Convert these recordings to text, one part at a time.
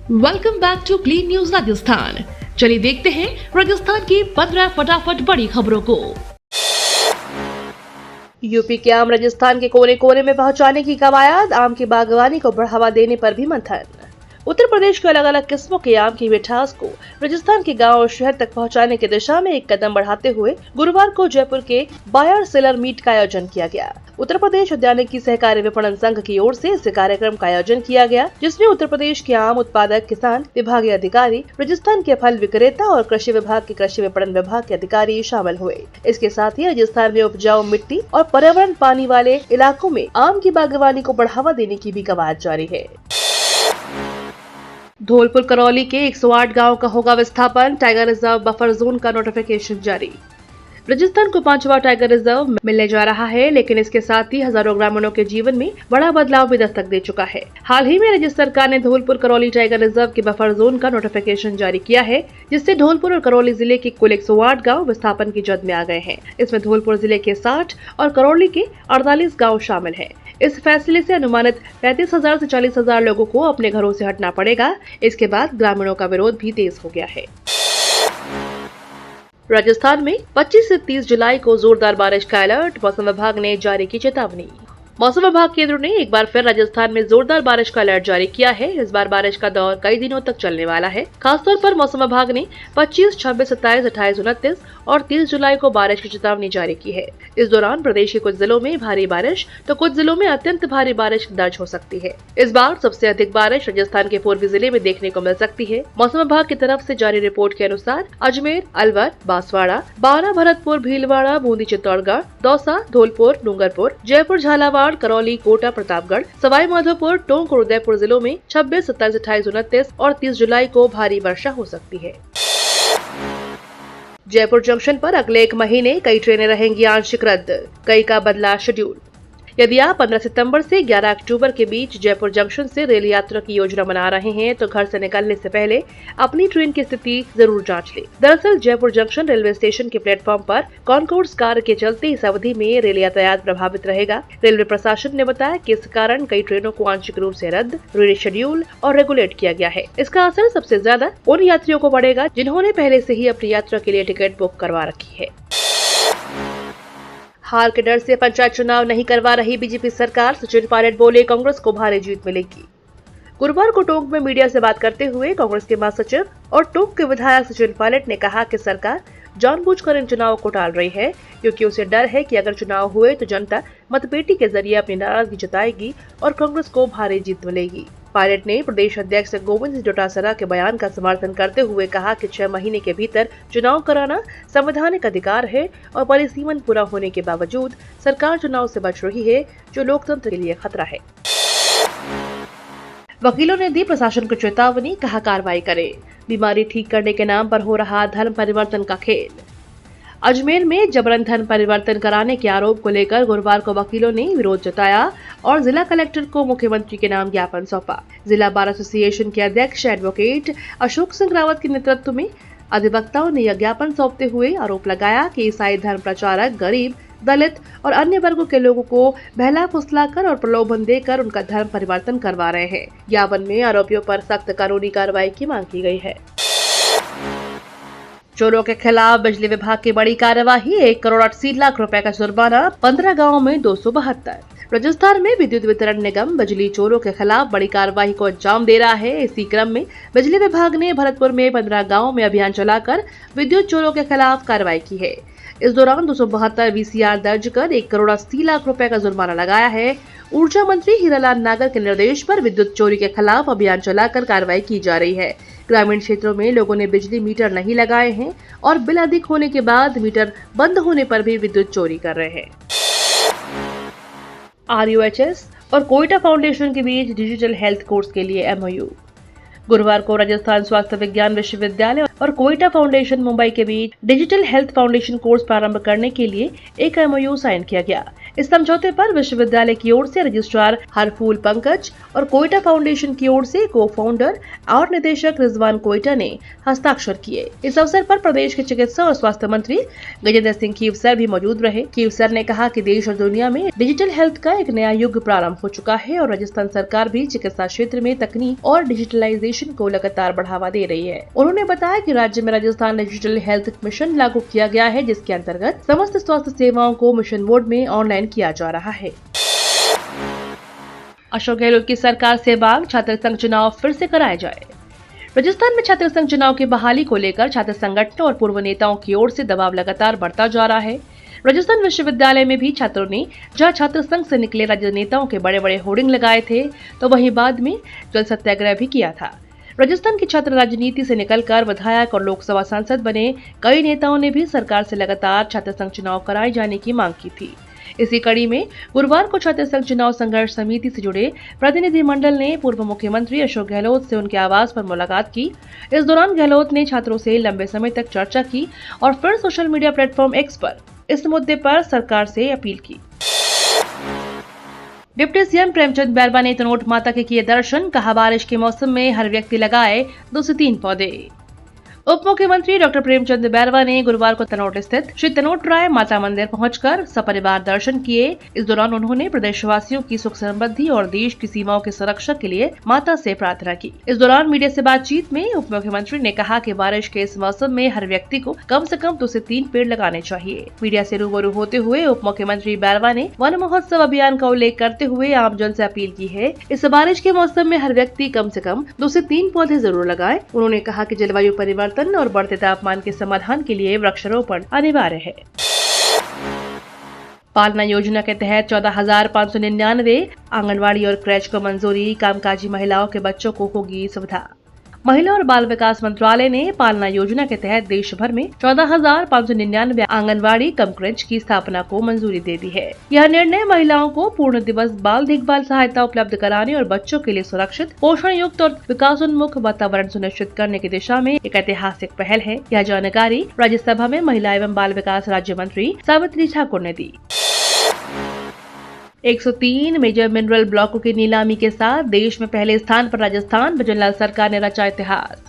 Welcome back to clean news Rajasthan. चलिए देखते हैं राजस्थान की 15 फटाफट बड़ी खबरों को। यूपी के आम राजस्थान के कोने कोने में पहुंचाने की कवायद, आम की बागवानी को बढ़ावा देने पर भी मंथन। उत्तर प्रदेश के अलग अलग किस्मों के आम की मिठास को राजस्थान के गांव और शहर तक पहुंचाने की दिशा में एक कदम बढ़ाते हुए गुरुवार को जयपुर के बायर सेलर मीट का आयोजन किया गया। उत्तर प्रदेश उद्यानिकी सहकारी विपणन संघ की ओर से इस कार्यक्रम का आयोजन किया गया, जिसमें उत्तर प्रदेश के आम उत्पादक, किसान विभागीय अधिकारी, राजस्थान के फल विक्रेता और कृषि विभाग के कृषि विपणन विभाग के अधिकारी शामिल हुए। इसके साथ ही राजस्थान में उपजाऊ मिट्टी और पर्यावरण पानी वाले इलाकों में आम की बागवानी को बढ़ावा देने की भी कवायद जारी है। धौलपुर करौली के 108 गांव का होगा विस्थापन, टाइगर रिजर्व बफर जोन का नोटिफिकेशन जारी। राजस्थान को 5वां टाइगर रिजर्व मिलने जा रहा है, लेकिन इसके साथ ही हजारों ग्रामीणों के जीवन में बड़ा बदलाव भी दस्तक दे चुका है। हाल ही में राज्य सरकार ने धौलपुर करौली टाइगर रिजर्व के बफर जोन का नोटिफिकेशन जारी किया है, जिससे धौलपुर और करौली जिले के कुल 108 गांव विस्थापन की जद में आ गए हैं। इसमें धौलपुर जिले के 60 और करौली के 48 गाँव शामिल है। इस फैसले से अनुमानित 35,000 से 40,000 लोगों को अपने घरों से हटना पड़ेगा। इसके बाद ग्रामीणों का विरोध भी तेज हो गया है। राजस्थान में 25 से 30 जुलाई को जोरदार बारिश का अलर्ट, मौसम विभाग ने जारी की चेतावनी। मौसम विभाग केंद्र ने एक बार फिर राजस्थान में जोरदार बारिश का अलर्ट जारी किया है। इस बार बारिश का दौर कई दिनों तक चलने वाला है। खासतौर पर मौसम विभाग ने 25, 26, 27, 28, 29 और 30 जुलाई को बारिश की चेतावनी जारी की है। इस दौरान प्रदेश के कुछ जिलों में भारी बारिश तो कुछ जिलों में अत्यंत भारी बारिश दर्ज हो सकती है। इस बार सबसे अधिक बारिश राजस्थान के पूर्वी जिले में देखने को मिल सकती है। मौसम विभाग की तरफ से जारी रिपोर्ट के अनुसार अजमेर, अलवर, बांसवाड़ा, बारां, भरतपुर, भीलवाड़ा, बूंदी, चित्तौड़गढ़, दौसा, धौलपुर, डूंगरपुर, जयपुर, झालावाड़, करौली, कोटा, प्रतापगढ़, सवाई माधोपुर, टोंक और उदयपुर जिलों में 26, 27, 28, 29 और 30 जुलाई को भारी वर्षा हो सकती है। जयपुर जंक्शन पर अगले 1 महीने कई ट्रेनें रहेंगी आंशिक रद्द, कई का बदला शेड्यूल। यदि आप 15 सितंबर से 11 अक्टूबर के बीच जयपुर जंक्शन से रेल यात्रा की योजना बना रहे हैं, तो घर से निकलने से पहले अपनी ट्रेन की स्थिति जरूर जांच लें। दरअसल जयपुर जंक्शन रेलवे स्टेशन के प्लेटफॉर्म पर कॉन्कोर्स कार्य के चलते इस अवधि में रेल यातायात प्रभावित रहेगा। रेलवे प्रशासन ने बताया कि इस कारण कई ट्रेनों को आंशिक रूप से रद्द, रीशेड्यूल और रेगुलेट किया गया है। इसका असर सबसे ज्यादा उन यात्रियों को पड़ेगा जिन्होंने पहले से ही अपनी यात्रा के लिए टिकट बुक करवा रखी है। हार के डर से पंचायत चुनाव नहीं करवा रही बीजेपी सरकार, सचिन पायलट बोले कांग्रेस को भारी जीत मिलेगी। गुरुवार को टोंक में मीडिया से बात करते हुए कांग्रेस के महासचिव और टोंक के विधायक सचिन पायलट ने कहा कि सरकार जानबूझकर इन चुनावों को टाल रही है, क्योंकि उसे डर है कि अगर चुनाव हुए तो जनता मतपेटी के जरिए अपनी नाराजगी जताएगी और कांग्रेस को भारी जीत मिलेगी। पायलट ने प्रदेश अध्यक्ष गोविंद डोटासरा के बयान का समर्थन करते हुए कहा कि 6 महीने के भीतर चुनाव कराना संवैधानिक अधिकार है और परिसीमन पूरा होने के बावजूद सरकार चुनाव से बच रही है, जो लोकतंत्र के लिए खतरा है। वकीलों ने दी प्रशासन को चेतावनी, कहा कार्रवाई करे। बीमारी ठीक करने के नाम पर हो रहा धर्म परिवर्तन का खेल। अजमेर में जबरन धर्म परिवर्तन कराने के आरोप को लेकर गुरुवार को वकीलों ने विरोध जताया और जिला कलेक्टर को मुख्यमंत्री के नाम ज्ञापन सौंपा। जिला बार एसोसिएशन के अध्यक्ष एडवोकेट अशोक सिंह रावत के नेतृत्व में अधिवक्ताओं ने यह ज्ञापन सौंपते हुए आरोप लगाया कि ईसाई धर्म प्रचारक गरीब, दलित और अन्य वर्गों के लोगों को बहला फुसलाकर और प्रलोभन देकर उनका धर्म परिवर्तन करवा रहे हैं। ज्ञापन में आरोपियों पर सख्त कानूनी कार्रवाई की मांग की गई है। चोरों के खिलाफ बिजली विभाग की बड़ी कार्यवाही, 1 करोड़ 80 लाख रुपए का जुर्माना, 15 गाँव में 272। राजस्थान में विद्युत वितरण निगम बिजली चोरों के खिलाफ बड़ी कार्रवाई को अंजाम दे रहा है। इसी क्रम में बिजली विभाग ने भरतपुर में 15 गाँव में अभियान चलाकर विद्युत चोरों के खिलाफ कार्रवाई की है। इस दौरान 272 VCR दर्ज कर 1 करोड़ 80 लाख रुपए का जुर्माना लगाया है। ऊर्जा मंत्री हीरालाल नागर के निर्देश पर विद्युत चोरी के खिलाफ अभियान चलाकर कार्रवाई की जा रही है। ग्रामीण क्षेत्रों में लोगों ने बिजली मीटर नहीं लगाए हैं और बिल अधिक होने के बाद मीटर बंद होने पर भी विद्युत चोरी कर रहे हैं। RUHS और कोयटा फाउंडेशन के बीच डिजिटल हेल्थ कोर्स के लिए MOU। गुरुवार को राजस्थान स्वास्थ्य विज्ञान विश्वविद्यालय और कोयटा फाउंडेशन मुंबई के बीच डिजिटल हेल्थ फाउंडेशन कोर्स प्रारंभ करने के लिए एक MOU साइन किया गया। इस समझौते पर विश्वविद्यालय की ओर से रजिस्ट्रार हरफूल पंकज और कोयटा फाउंडेशन की ओर से को फाउंडर और निदेशक रिजवान कोयटा ने हस्ताक्षर किए। इस अवसर पर प्रदेश के चिकित्सा और स्वास्थ्य मंत्री गजेंद्र सिंह खीवसर भी मौजूद रहे। खीवसर ने कहा कि देश और दुनिया में डिजिटल हेल्थ का एक नया युग प्रारंभ हो चुका है और राजस्थान सरकार भी चिकित्सा क्षेत्र में तकनीक और डिजिटलाइजेशन को लगातार बढ़ावा दे रही है। उन्होंने बताया कि राज्य में राजस्थान डिजिटल हेल्थ मिशन लागू किया गया है, जिसके अंतर्गत समस्त स्वास्थ्य सेवाओं को मिशन मोड में ऑनलाइन किया जा रहा है। अशोक गहलोत की सरकार से मांग, छात्र संघ चुनाव फिर से कराए जाए। राजस्थान में छात्र संघ चुनाव की बहाली को लेकर छात्र संगठनों और पूर्व नेताओं की ओर से दबाव लगातार बढ़ता जा रहा है। राजस्थान विश्वविद्यालय में भी छात्रों ने जहां छात्र संघ से निकले राज्य नेताओं के बड़े बड़े होर्डिंग लगाए थे, तो वहीं बाद में जल सत्याग्रह भी किया था। राजस्थान की छात्र राजनीति से निकलकर विधायक और लोकसभा सांसद बने कई नेताओं ने भी सरकार से लगातार छात्र संघ चुनाव कराए जाने की मांग की थी। इसी कड़ी में गुरुवार को छात्र संघ चुनाव संघर्ष समिति से जुड़े प्रतिनिधिमंडल ने पूर्व मुख्यमंत्री अशोक गहलोत से उनके आवास पर मुलाकात की। इस दौरान गहलोत ने छात्रों से लंबे समय तक चर्चा की और फिर सोशल मीडिया प्लेटफॉर्म X पर इस मुद्दे पर सरकार से अपील की। डिप्टी सीएम प्रेमचंद बैरवा ने तनोट माता के किए दर्शन, कहा बारिश के मौसम में हर व्यक्ति लगाए 2 से 3 पौधे। उप मुख्यमंत्री डॉक्टर प्रेमचंद बैरवा ने गुरुवार को तनोट स्थित श्री तनोट राय माता मंदिर पहुंचकर सपरिवार दर्शन किए। इस दौरान उन्होंने प्रदेशवासियों की सुख समृद्धि और देश की सीमाओं की सुरक्षा के लिए माता से प्रार्थना की। इस दौरान मीडिया से बातचीत में उप मुख्यमंत्री ने कहा कि बारिश के इस मौसम में हर व्यक्ति को कम से कम 2 से 3 पेड़ लगाने चाहिए। मीडिया से रूबरू होते हुए उप मुख्यमंत्री बैरवा ने वन महोत्सव अभियान का उल्लेख करते हुए आम जन से अपील की है, इस बारिश के मौसम में हर व्यक्ति कम से कम 2 से 3 पौधे जरूर लगाए। उन्होंने कहा कि जलवायु परिवर्तन और बढ़ते तापमान के समाधान के लिए वृक्षारोपण अनिवार्य है। पालना योजना के तहत 14,599 आंगनवाड़ी और क्रैच को मंजूरी, कामकाजी महिलाओं के बच्चों को होगी सुविधा। महिला और बाल विकास मंत्रालय ने पालना योजना के तहत देश भर में 14,599 आंगनवाड़ी कम क्रैच की स्थापना को मंजूरी दे दी है। यह निर्णय महिलाओं को पूर्ण दिवस बाल देखभाल सहायता उपलब्ध कराने और बच्चों के लिए सुरक्षित, पोषण युक्त और विकासोन्मुख वातावरण सुनिश्चित करने की दिशा में एक ऐतिहासिक पहल है। यह जानकारी राज्यसभा में महिला एवं बाल विकास राज्य मंत्री सावित्री ठाकुर ने दी। 103 मेजर मिनरल ब्लॉकों की नीलामी के साथ देश में पहले स्थान पर राजस्थान, भजनलाल सरकार ने रचा इतिहास।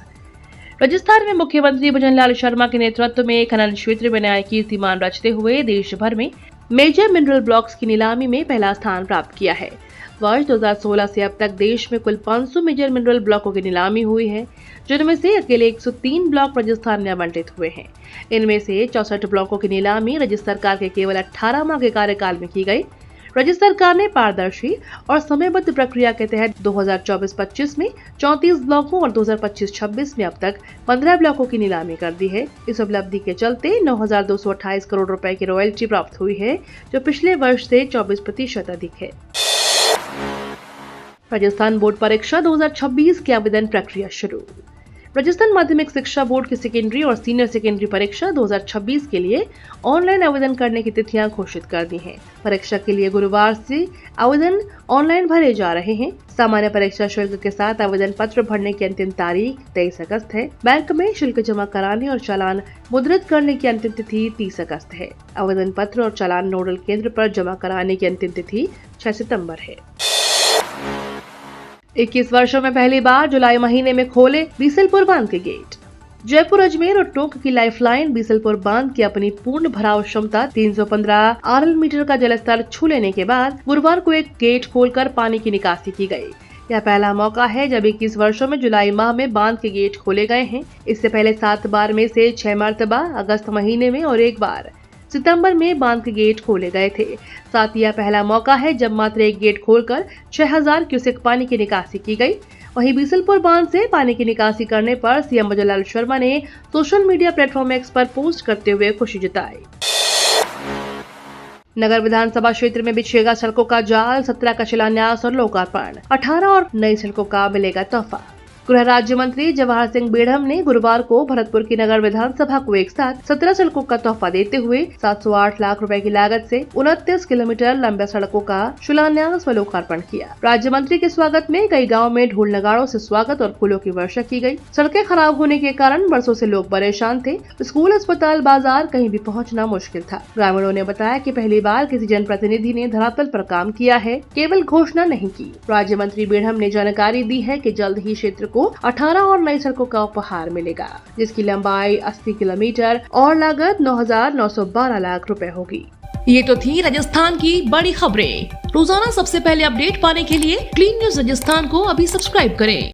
राजस्थान में मुख्यमंत्री भजनलाल शर्मा के नेतृत्व में खनन क्षेत्र में नया कीर्तिमान रचते हुए देश भर में मेजर मिनरल ब्लॉक्स की नीलामी में पहला स्थान प्राप्त किया है। वर्ष 2016 से अब तक देश में कुल 500 मेजर मिनरल ब्लॉकों की नीलामी हुई है, जिनमें से अकेले 103 ब्लॉक राजस्थान में आवंटित हुए हैं। इनमें से 64 ब्लॉकों की नीलामी राज्य सरकार के केवल 18 माह के कार्यकाल में की गई। राज्य सरकार ने पारदर्शी और समयबद्ध प्रक्रिया के तहत 2024-25 में 34 ब्लॉकों और 2025-26 में अब तक 15 ब्लॉकों की नीलामी कर दी है। इस उपलब्धि के चलते 9,228 करोड़ रुपए की रॉयल्टी प्राप्त हुई है, जो पिछले वर्ष से 24% अधिक है। राजस्थान बोर्ड परीक्षा 2026 की आवेदन प्रक्रिया शुरू। राजस्थान माध्यमिक शिक्षा बोर्ड की सेकेंडरी और सीनियर सेकेंडरी परीक्षा 2026 के लिए ऑनलाइन आवेदन करने की तिथियां घोषित कर दी हैं। परीक्षा के लिए गुरुवार से आवेदन ऑनलाइन भरे जा रहे हैं। सामान्य परीक्षा शुल्क के साथ आवेदन पत्र भरने की अंतिम तारीख 23 अगस्त है। बैंक में शुल्क जमा कराने और चालान मुद्रित करने की अंतिम तिथि 30 अगस्त है। आवेदन पत्र और चालान नोडल केंद्र पर जमा कराने की अंतिम तिथि 6 सितम्बर है। 21 वर्षों में पहली बार जुलाई महीने में खोले बीसलपुर बांध के गेट। जयपुर, अजमेर और टोंक की लाइफलाइन बीसलपुर बांध की अपनी पूर्ण भराव क्षमता 315 RL मीटर का जलस्तर छू लेने के बाद गुरुवार को एक गेट खोलकर पानी की निकासी की गई। यह पहला मौका है जब 21 वर्षों में जुलाई माह में बांध के गेट खोले गए हैं। इससे पहले 7 बार में से 6 मरतबा अगस्त महीने में और 1 बार सितंबर में बांध के गेट खोले गए थे। साथ ही यह पहला मौका है जब मात्र एक गेट खोलकर 6000 क्यूसेक पानी की निकासी की गई। वहीं बीसलपुर बांध से पानी की निकासी करने पर सीएम भजनलाल शर्मा ने सोशल मीडिया प्लेटफॉर्म X पर पोस्ट करते हुए खुशी जताई। नगर विधानसभा क्षेत्र में बिछेगा सड़कों का जाल, 17 का शिलान्यास और लोकार्पण, 18 और नई सड़कों का मिलेगा तोहफा। गृह राज्य मंत्री जवाहर सिंह बेढ़म ने गुरुवार को भरतपुर की नगर विधानसभा को एक साथ 17 सड़कों का तोहफा देते हुए 708 लाख रुपए की लागत से 29 किलोमीटर लंबे सड़कों का शिलान्यास व लोकार्पण किया। राज्य मंत्री के स्वागत में कई गाँव में ढोल नगाड़ों से स्वागत और फूलों की वर्षा की गई। सड़कें खराब होने के कारण बरसों से लोग परेशान थे। स्कूल, अस्पताल, बाजार कहीं भी पहुँचना मुश्किल था। ग्रामीणों ने बताया कि पहली बार किसी जनप्रतिनिधि ने धरातल पर काम किया है, केवल घोषणा नहीं की। राज्य मंत्री बेढ़म ने जानकारी दी है कि जल्द ही क्षेत्र को 18 और नई सड़कों का उपहार मिलेगा, जिसकी लंबाई 80 किलोमीटर और लागत 9,912 लाख रुपए होगी। ये तो थी राजस्थान की बड़ी खबरें। रोजाना सबसे पहले अपडेट पाने के लिए क्लीन न्यूज राजस्थान को अभी सब्सक्राइब करें।